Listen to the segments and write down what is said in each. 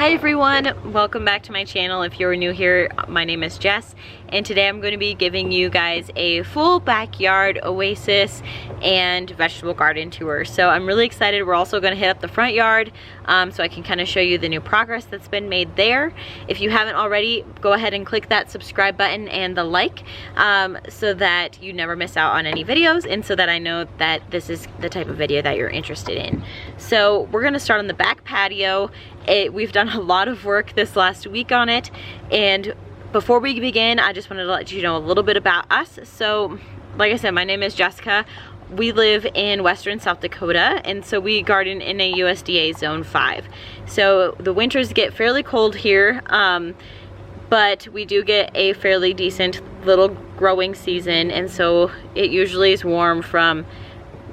Hi everyone, welcome back to my channel. If you're new here, my name is Jess, and today I'm going to be giving you guys a full backyard Oasis and vegetable garden tour. So I'm really excited. We're also going to hit up the front yard so I can kind of show you the new progress that's been made there. If you haven't already, go ahead and click that subscribe button and the like so that you never miss out on any videos and so that I know that this is the type of video that you're interested in. So we're going to start on the back patio. We've done a lot of work this last week on it, and before we begin, I just wanted to let you know a little bit about us. So like I said, my name is Jessica. We live in Western South Dakota, and so we garden in a USDA Zone 5. So the winters get fairly cold here, but we do get a fairly decent little growing season, and so it usually is warm from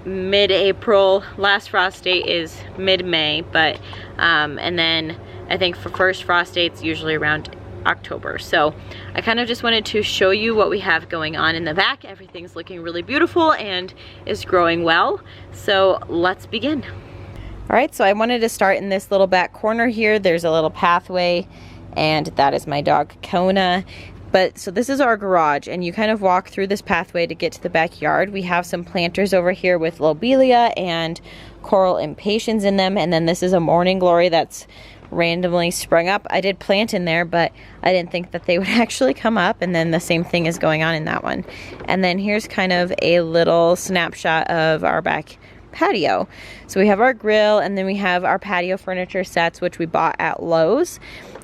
mid-April. Last frost date is mid-May, but and then I think for first frost date's usually around October. So I kind of just wanted to show you what we have going on in the back. Everything's looking really beautiful and is growing well. So let's begin. All right, so I wanted to start in this little back corner here. There's a little pathway, and that is my dog Kona. But so this is our garage, and you kind of walk through this pathway to get to the backyard. We have some planters over here with lobelia and coral impatiens in them, and then this is a morning glory that's randomly sprung up. I did plant in there, but I didn't think that they would actually come up, and then the same thing is going on in that one. And then here's kind of a little snapshot of our back patio. So we have our grill, and then we have our patio furniture sets, which we bought at Lowe's.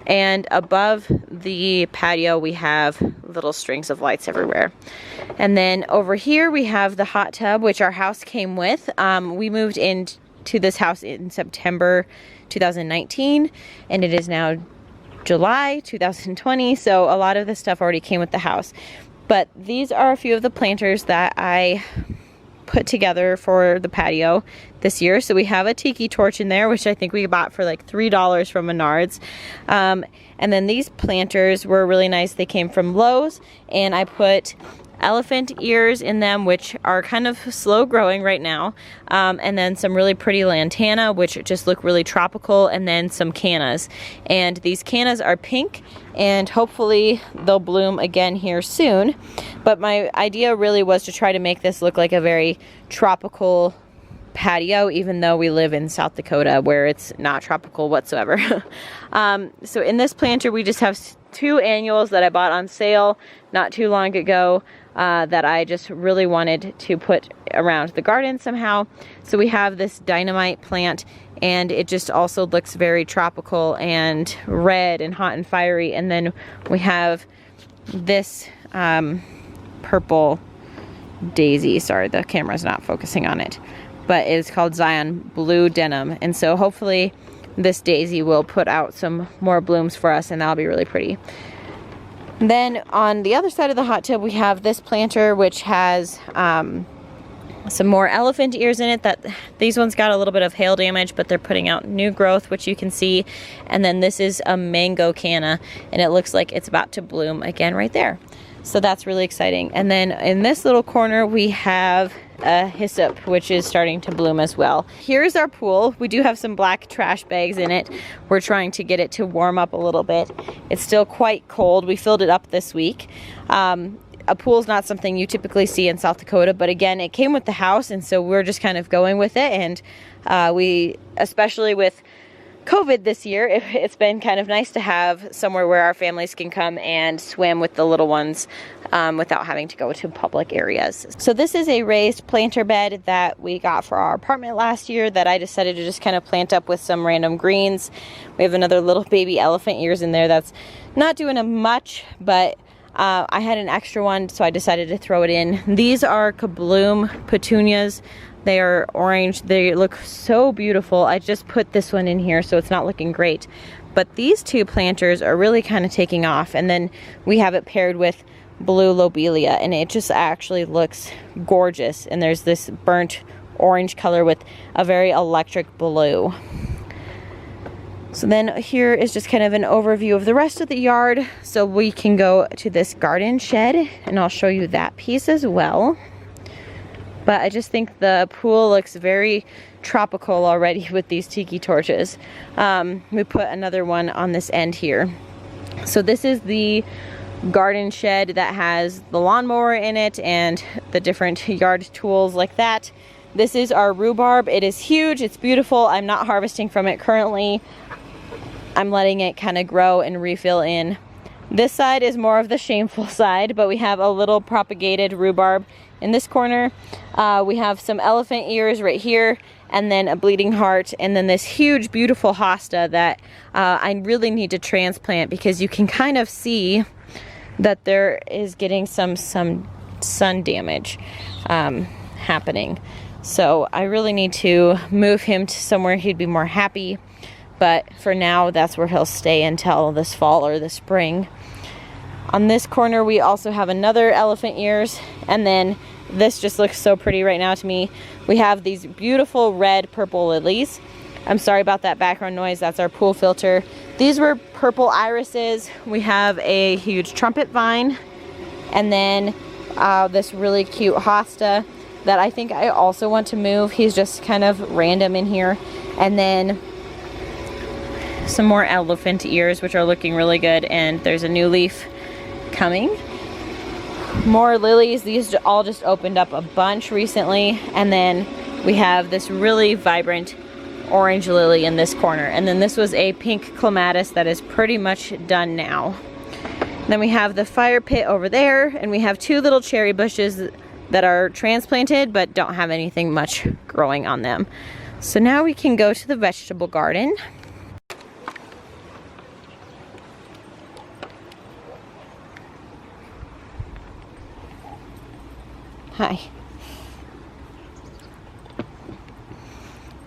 And above the patio we have little strings of lights everywhere. And then over here we have the hot tub, which our house came with. We moved into this house in September 2019, and it is now July 2020, so a lot of this stuff already came with the house. But these are a few of the planters that I put together for the patio this year. So we have a tiki torch in there, which I think we bought for like $3 from Menards. And then these planters were really nice. They came from Lowe's, and I put elephant ears in them, which are kind of slow growing right now, and then some really pretty lantana, which just look really tropical, and then some cannas. And these cannas are pink, and hopefully they'll bloom again here soon. But my idea really was to try to make this look like a very tropical patio, even though we live in South Dakota where it's not tropical whatsoever. So in this planter we just have two annuals that I bought on sale not too long ago that I just really wanted to put around the garden somehow. So we have this dynamite plant, and it just also looks very tropical and red and hot and fiery. And then we have this purple daisy. Sorry, the camera's not focusing on it, but it's called Zion Blue Denim. And so hopefully this daisy will put out some more blooms for us, and that'll be really pretty. Then on the other side of the hot tub we have this planter, which has some more elephant ears in it. These ones got a little bit of hail damage, but they're putting out new growth, which you can see. And then this is a mango canna, and it looks like it's about to bloom again right there. So that's really exciting. And then in this little corner we have a hyssop, which is starting to bloom as well. Here's our pool. We do have some black trash bags in it. We're trying to get it to warm up a little bit. It's still quite cold. We filled it up this week. A pool is not something you typically see in South Dakota, but again, it came with the house, and so we're just kind of going with it. And we, especially with COVID this year, it's been kind of nice to have somewhere where our families can come and swim with the little ones without having to go to public areas. So this is a raised planter bed that we got for our apartment last year that I decided to just kind of plant up with some random greens. We have another little baby elephant ears in there that's not doing much, but I had an extra one, so I decided to throw it in. These are Kabloom petunias. They are orange. They look so beautiful. I just put this one in here, so it's not looking great. But these two planters are really kind of taking off. And then we have it paired with blue lobelia, and it just actually looks gorgeous. And there's this burnt orange color with a very electric blue. So then here is just kind of an overview of the rest of the yard. So we can go to this garden shed, and I'll show you that piece as well. But I just think the pool looks very tropical already with these tiki torches. We put another one on this end here. So this is the garden shed that has the lawnmower in it and the different yard tools like that. This is our rhubarb. It is huge, it's beautiful. I'm not harvesting from it currently. I'm letting it kind of grow and refill in. This side is more of the shameful side, but we have a little propagated rhubarb in this corner. We have some elephant ears right here, and then a bleeding heart, and then this huge beautiful hosta that I really need to transplant, because you can kind of see that there is getting some sun damage happening. So I really need to move him to somewhere he'd be more happy. But for now, that's where he'll stay until this fall or the spring. On this corner, we also have another elephant ears. And then this just looks so pretty right now to me. We have these beautiful red purple lilies. I'm sorry about that background noise. That's our pool filter. These were purple irises. We have a huge trumpet vine. And then this really cute hosta that I think I also want to move. He's just kind of random in here. And then some more elephant ears, which are looking really good, and there's a new leaf coming. More lilies. These all just opened up a bunch recently, and then we have this really vibrant orange lily in this corner, and then this was a pink clematis that is pretty much done now. Then we have the fire pit over there, and we have two little cherry bushes that are transplanted but don't have anything much growing on them. So now we can go to the vegetable garden. Hi.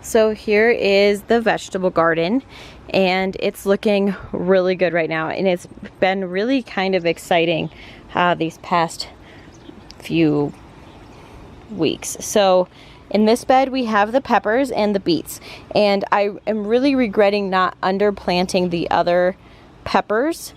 So here is the vegetable garden, and it's looking really good right now, and it's been really kind of exciting these past few weeks. So in this bed we have the peppers and the beets, and I am really regretting not underplanting the other peppers,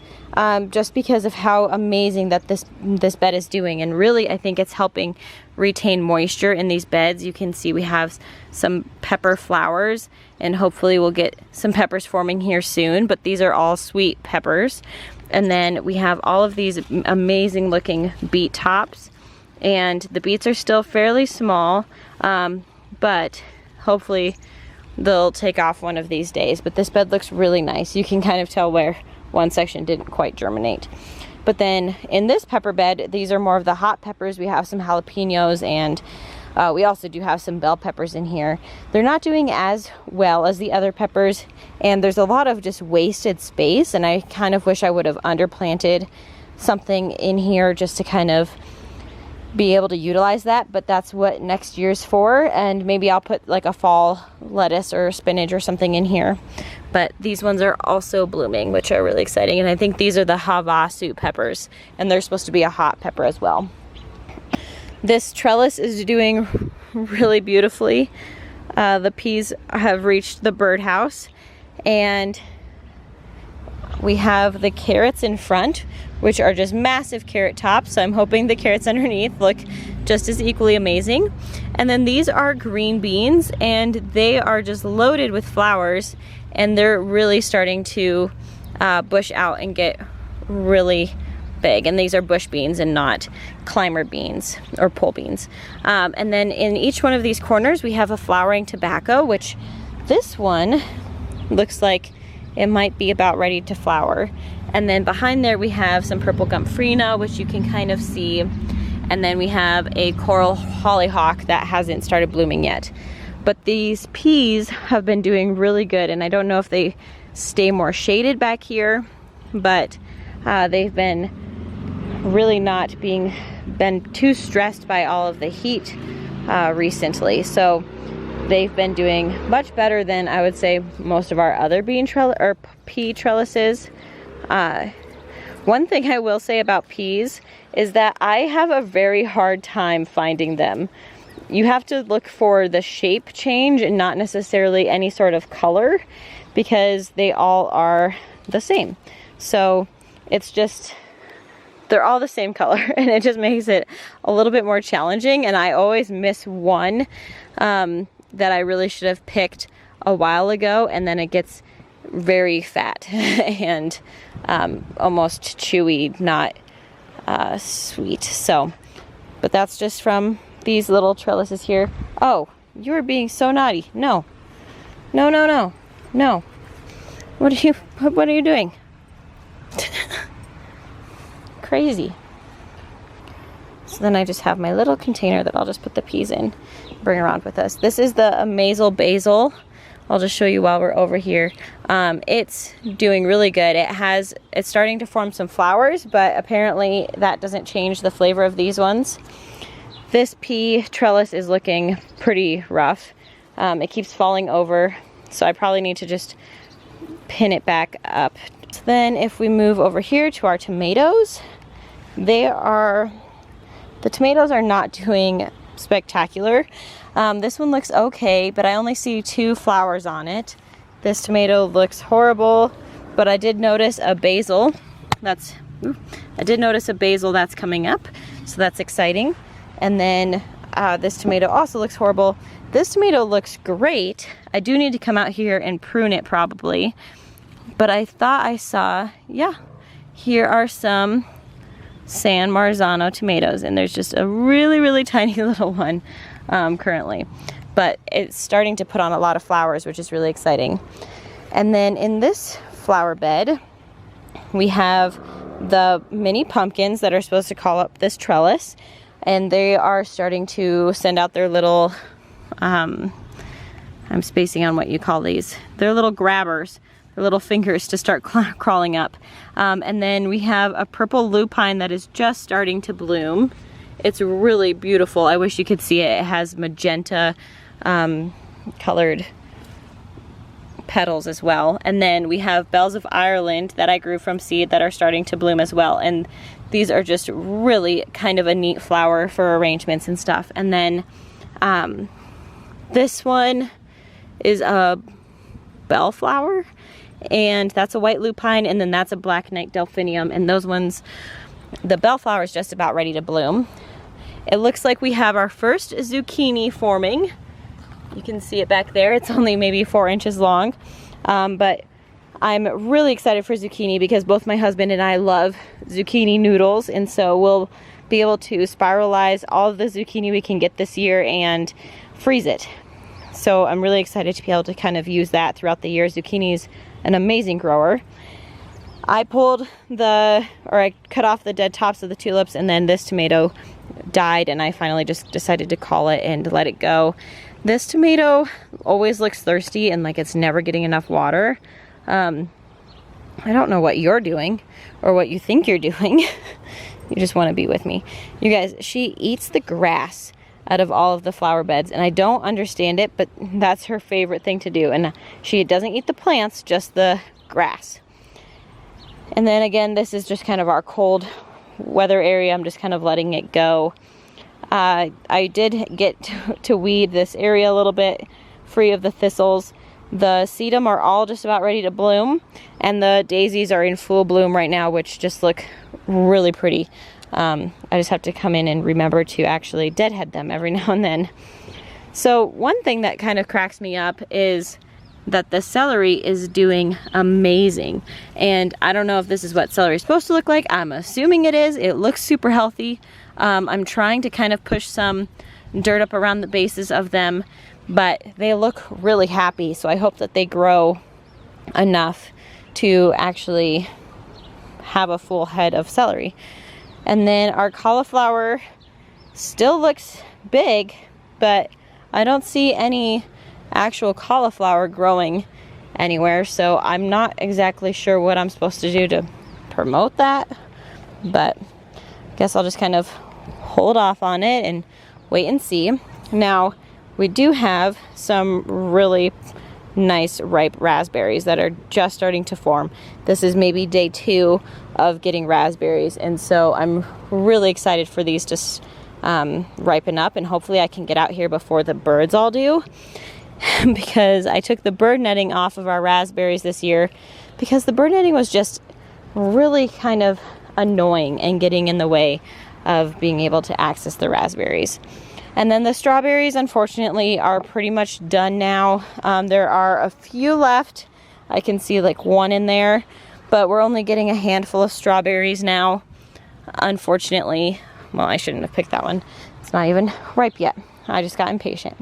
just because of how amazing that this bed is doing. And really, I think it's helping retain moisture in these beds. You can see we have some pepper flowers, and hopefully we'll get some peppers forming here soon, but these are all sweet peppers. And then we have all of these amazing looking beet tops, and the beets are still fairly small, but hopefully they'll take off one of these days. But this bed looks really nice. You can kind of tell where one section didn't quite germinate. But then in this pepper bed, these are more of the hot peppers. We have some jalapenos, and we also do have some bell peppers in here. They're not doing as well as the other peppers, and there's a lot of just wasted space, and I kind of wish I would have underplanted something in here just to kind of be able to utilize that. But that's what next year's for, and maybe I'll put like a fall lettuce or spinach or something in here. But these ones are also blooming, which are really exciting. And I think these are the havasu peppers, and they're supposed to be a hot pepper as well. This trellis is doing really beautifully. The peas have reached the birdhouse, and we have the carrots in front, which are just massive carrot tops. So I'm hoping the carrots underneath look just as equally amazing. And then these are green beans, and they are just loaded with flowers, and they're really starting to bush out and get really big. And these are bush beans and not climber beans or pole beans. And then in each one of these corners we have a flowering tobacco, which this one looks like it might be about ready to flower. And then behind there we have some purple gomphrena, which you can kind of see. And then we have a coral hollyhock that hasn't started blooming yet. But these peas have been doing really good, and I don't know if they stay more shaded back here, but they've been really not been too stressed by all of the heat recently. So they've been doing much better than I would say most of our other pea trellises. One thing I will say about peas is that I have a very hard time finding them. You have to look for the shape change and not necessarily any sort of color, because they all are the same. So it's just they're all the same color, and it just makes it a little bit more challenging. And I always miss one that I really should have picked a while ago, and then it gets very fat and almost chewy, not sweet. So, but that's just from these little trellises here. Oh, you are being so naughty. No, no, no, no, no. What are you doing? Crazy. So then I just have my little container that I'll just put the peas in, bring around with us. This is the Amazel basil. I'll just show you while we're over here. It's doing really good. It's starting to form some flowers, but apparently that doesn't change the flavor of these ones. This pea trellis is looking pretty rough. It keeps falling over, so I probably need to just pin it back up. So then if we move over here to our tomatoes, the tomatoes are not doing spectacular. This one looks okay, but I only see 2 flowers on it. This tomato looks horrible, but I did notice a basil that's coming up, so that's exciting. And then this tomato also looks horrible. This tomato looks great. I do need to come out here and prune it probably, but I thought I saw, yeah, here are some San Marzano tomatoes, and there's just a really, really tiny little one currently, but it's starting to put on a lot of flowers, which is really exciting. And then in this flower bed, we have the mini pumpkins that are supposed to call up this trellis, and they are starting to send out their little, I'm spacing on what you call these, they're little grabbers, their little fingers to start crawling up. And then we have a purple lupine that is just starting to bloom. It's really beautiful. I wish you could see it. It has magenta colored petals as well. And then we have bells of Ireland that I grew from seed that are starting to bloom as well. And these are just really kind of a neat flower for arrangements and stuff. And then this one is a bellflower, and that's a white lupine, and then that's a black night delphinium. And those ones, the bellflower is just about ready to bloom. It looks like we have our first zucchini forming. You can see it back there. It's only maybe 4 inches long, but I'm really excited for zucchini because both my husband and I love zucchini noodles, and so we'll be able to spiralize all of the zucchini we can get this year and freeze it. So I'm really excited to be able to kind of use that throughout the year. Zucchini's an amazing grower. I cut off the dead tops of the tulips, and then this tomato died, and I finally just decided to call it and let it go. This tomato always looks thirsty and like it's never getting enough water. I don't know what you're doing or what you think you're doing. You just want to be with me. You guys, she eats the grass out of all of the flower beds, and I don't understand it, but that's her favorite thing to do. And she doesn't eat the plants, just the grass. And then again, this is just kind of our cold weather area. I'm just kind of letting it go. I did get to weed this area a little bit, free of the thistles. The sedum are all just about ready to bloom, and the daisies are in full bloom right now, which just look really pretty. I just have to come in and remember to actually deadhead them every now and then. So one thing that kind of cracks me up is that the celery is doing amazing. And I don't know if this is what celery is supposed to look like. I'm assuming it is. It looks super healthy. I'm trying to kind of push some dirt up around the bases of them, but they look really happy. So I hope that they grow enough to actually have a full head of celery. And then our cauliflower still looks big, but I don't see any actual cauliflower growing anywhere. So I'm not exactly sure what I'm supposed to do to promote that, but I guess I'll just kind of hold off on it and wait and see. Now, we do have some really nice ripe raspberries that are just starting to form. This is maybe day 2 of getting raspberries, and so I'm really excited for these to ripen up, and hopefully I can get out here before the birds all do, because I took the bird netting off of our raspberries this year because the bird netting was just really kind of annoying and getting in the way of being able to access the raspberries. And then the strawberries, unfortunately, are pretty much done now. There are a few left. I can see like one in there, but we're only getting a handful of strawberries now, unfortunately. Well, I shouldn't have picked that one. It's not even ripe yet. I just got impatient.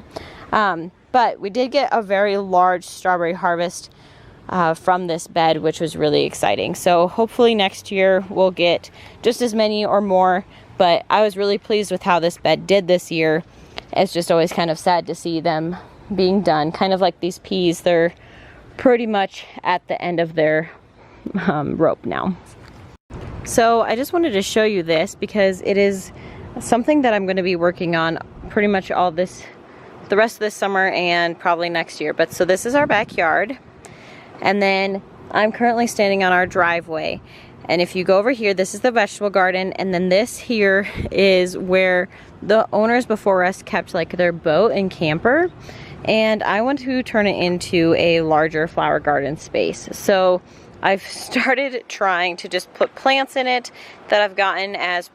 But we did get a very large strawberry harvest from this bed, which was really exciting. So hopefully next year we'll get just as many or more, but I was really pleased with how this bed did this year. It's just always kind of sad to see them being done. Kind of like these peas, they're pretty much at the end of their rope now. So I just wanted to show you this because it is something that I'm going to be working on pretty much the rest of this summer and probably next year. But so this is our backyard, and then I'm currently standing on our driveway, and if you go over here, this is the vegetable garden, and then this here is where the owners before us kept like their boat and camper, and I want to turn it into a larger flower garden space. So I've started trying to just put plants in it that I've gotten as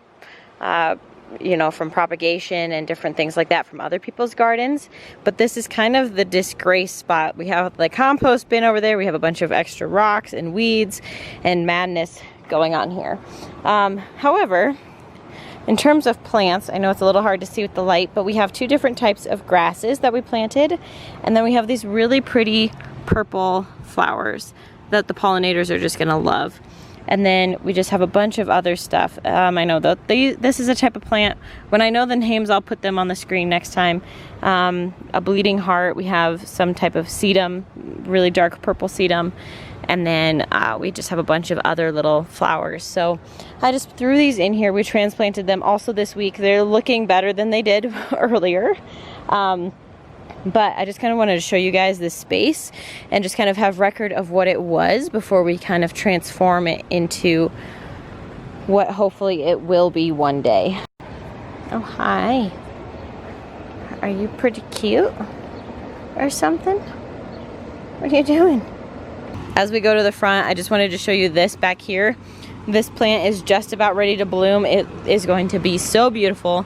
you know, from propagation and different things like that from other people's gardens. But this is kind of the disgrace spot. We have the compost bin over there. We have a bunch of extra rocks and weeds and madness going on here. However, in terms of plants, I know it's a little hard to see with the light, but we have two different types of grasses that we planted. And then we have these really pretty purple flowers that the pollinators are just gonna love. And then we just have a bunch of other stuff. I know that this is a type of plant. When I know the names, I'll put them on the screen next time. A bleeding heart. We have some type of sedum, really dark purple sedum. And then we just have a bunch of other little flowers. So I just threw these in here. We transplanted them also this week. They're looking better than they did earlier. But I just kind of wanted to show you guys this space and just kind of have record of what it was before we kind of transform it into what hopefully it will be one day. Oh, hi. Are you pretty cute or something? What are you doing? As we go to the front, I just wanted to show you this back here. This plant is just about ready to bloom. It is going to be so beautiful.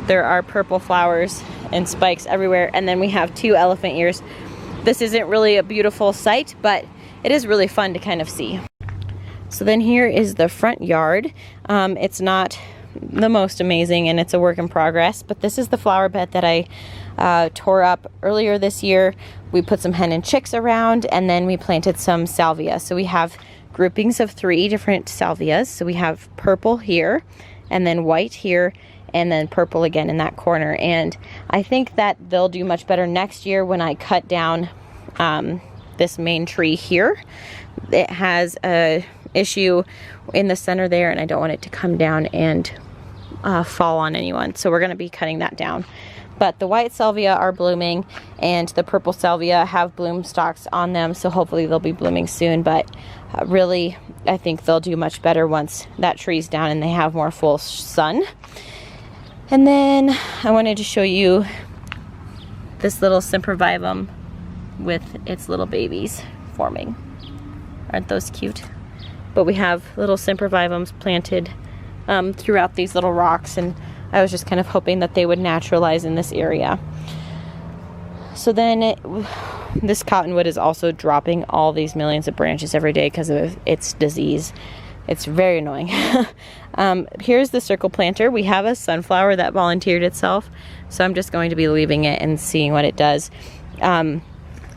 There are purple flowers and spikes everywhere, and then we have two elephant ears. This isn't really a beautiful sight, but it is really fun to kind of see. So then here is the front yard. It's not the most amazing and it's a work in progress, but this is the flower bed that I tore up earlier this year. We put some hen and chicks around, and then we planted some salvia. So we have groupings of 3 different salvias. So we have purple here, and then white here, and then purple again in that corner. And I think that they'll do much better next year when I cut down this main tree here. It has a issue in the center there, and I don't want it to come down and fall on anyone. So we're gonna be cutting that down. But the white salvia are blooming, and the purple salvia have bloom stalks on them, so hopefully they'll be blooming soon. But really, I think they'll do much better once that tree's down and they have more full sun. And then I wanted to show you this little sempervivum with its little babies forming. Aren't those cute? But we have little sempervivums planted throughout these little rocks, and I was just kind of hoping that they would naturalize in this area. So then this cottonwood is also dropping all these millions of branches every day because of its disease. It's very annoying. Here's the circle planter. We have a sunflower that volunteered itself, so I'm just going to be leaving it and seeing what it does.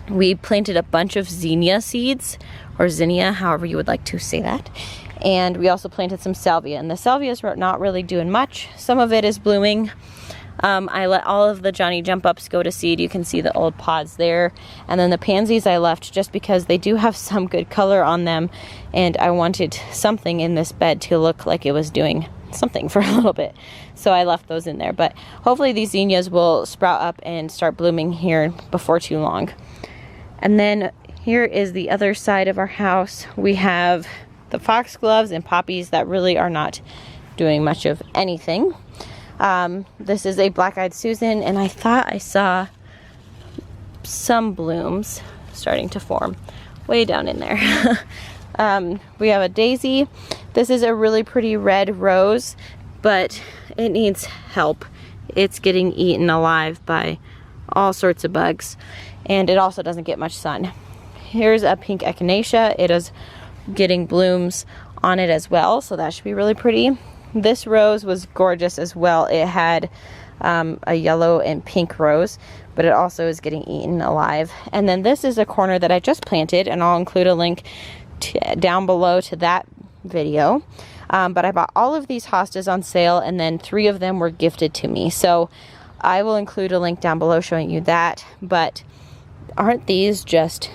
We planted a bunch of zinnia seeds, or zinnia, however you would like to say that. And we also planted some salvia, and the salvia is not really doing much. Some of it is blooming. I let all of the Johnny Jump Ups go to seed. You can see the old pods there. And then the pansies I left just because they do have some good color on them, and I wanted something in this bed to look like it was doing something for a little bit. So I left those in there. But hopefully these zinnias will sprout up and start blooming here before too long. And then here is the other side of our house. We have the foxgloves and poppies that really are not doing much of anything. This is a black-eyed Susan, and I thought I saw some blooms starting to form way down in there. We have a daisy. This is a really pretty red rose, but it needs help. It's getting eaten alive by all sorts of bugs, and it also doesn't get much sun. Here's a pink echinacea. It is getting blooms on it as well, so that should be really pretty. This rose was gorgeous as well. It had a yellow and pink rose, but it also is getting eaten alive. And then this is a corner that I just planted, and I'll include a link down below to that video. But I bought all of these hostas on sale, and then 3 of them were gifted to me. So I will include a link down below showing you that. But aren't these just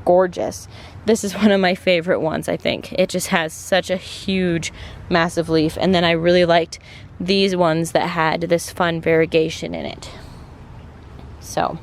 gorgeous? This is one of my favorite ones, I think. It just has such a huge, massive leaf. And then I really liked these ones that had this fun variegation in it. So,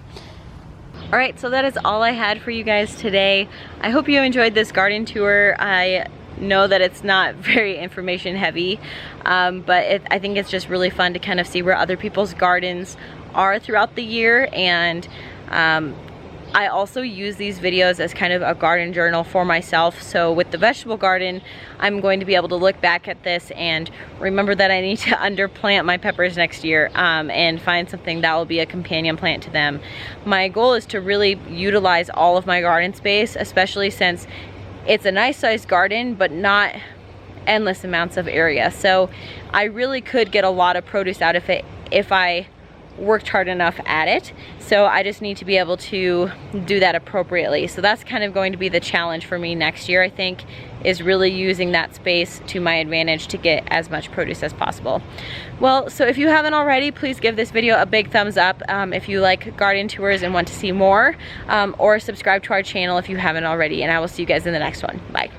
all right, so that is all I had for you guys today. I hope you enjoyed this garden tour. I know that it's not very information heavy, but I think it's just really fun to kind of see where other people's gardens are throughout the year. And I also use these videos as kind of a garden journal for myself. So with the vegetable garden, I'm going to be able to look back at this and remember that I need to underplant my peppers next year, and find something that will be a companion plant to them. My goal is to really utilize all of my garden space, especially since it's a nice sized garden, but not endless amounts of area. So I really could get a lot of produce out of it if I worked hard enough at it. So I just need to be able to do that appropriately. So that's kind of going to be the challenge for me next year, I think, is really using that space to my advantage to get as much produce as possible. Well, so if you haven't already, please give this video a big thumbs up if you like garden tours and want to see more, or subscribe to our channel if you haven't already, and I will see you guys in the next one. Bye.